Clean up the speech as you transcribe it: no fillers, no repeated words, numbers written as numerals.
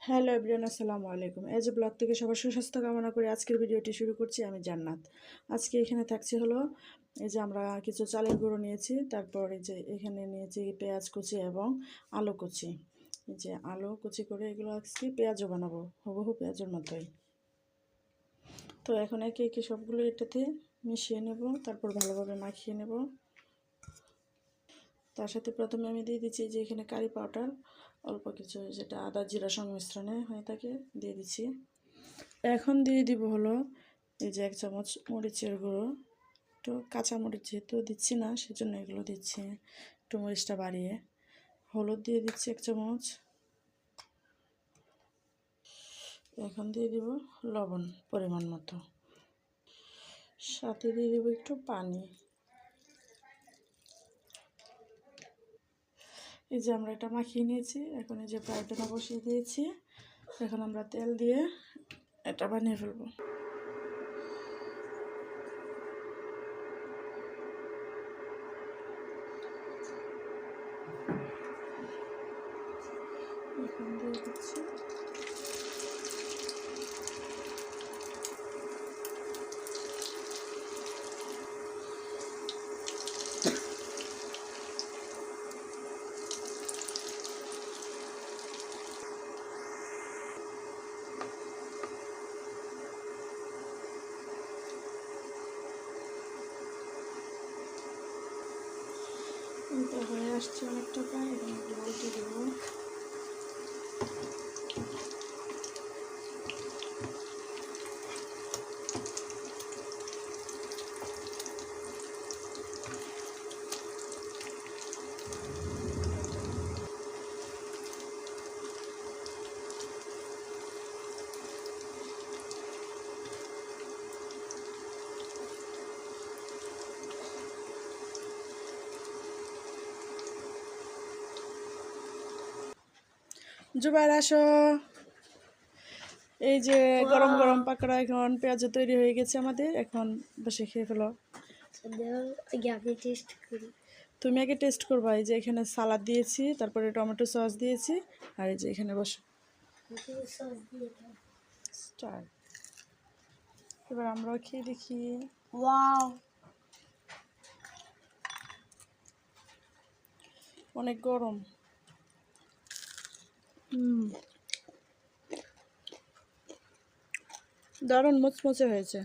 Hello everyone, আসসালামু আলাইকুম। As a blog থেকে সবার সুস্বাস্থ্য কামনা করে আজকের ভিডিওটি শুরু করছি। আমি জান্নাত। আজকে এখানে থাকছে হলো এই যে আমরা কিছু চালের গুঁড়ো নিয়েছি, তারপর এই যে এখানে নিয়েছি পেঁয়াজ কুচি এবং আলু কুচি। এই যে আলু কুচি করে এগুলো আজকে পেঁয়াজও বানাবো, হুবহু পেঁয়াজের মতোই। তো এখন একে একে সবগুলো এটাতে মিশিয়ে নেব, তারপর ভালোভাবে মাখিয়ে নেব। তার সাথে প্রথমে আমি দিয়ে দিচ্ছি যে এখানে কারি পাউডার অল্প কিছু, যেটা আদা জিরা সংমিশ্রণে হয়ে থাকে, দিয়ে দিচ্ছি। এখন দিয়ে দিব হলো এই যে 1 চামচ মরিচের গুঁড়ো। একটু কাঁচা মরিচ যেহেতু দিচ্ছি না, সেজন্য এগুলো দিচ্ছি একটু মরিচটা বাড়িয়ে। হলুদ দিয়ে দিচ্ছি 1 চামচ। এখন দিয়ে দিব লবণ পরিমাণ মতো, সাথে দিয়ে দিব একটু পানি। এই যে আমরা এটা মাখিয়ে নিয়েছি, এখন এই যে ফ্রাই প্যানে বসিয়ে দিয়েছি। এখন আমরা তেল দিয়ে এটা বানিয়ে ফেলবো। এখন দিয়ে দিচ্ছি এটা হয়ে আসছে অনেকটা প্রায়, এখন একটু উল্টে দেবো। জুবাইর আসো। এই যে গরম গরম পাকোড়া এখন পেঁয়াজে তৈরি হয়ে গেছে আমাদের, এখন বসে খেয়ে ফেলো। তুমি আগে টেস্ট করবা। এই যে এখানে সালাদ দিয়েছি, তারপরে টমেটো সস দিয়েছি, আর এই যে এখানে বসো। স্টার। এবার আমরাও খেয়ে দেখি। ওয়াও, অনেক গরম। দারুণ মুচমুচে হয়েছে।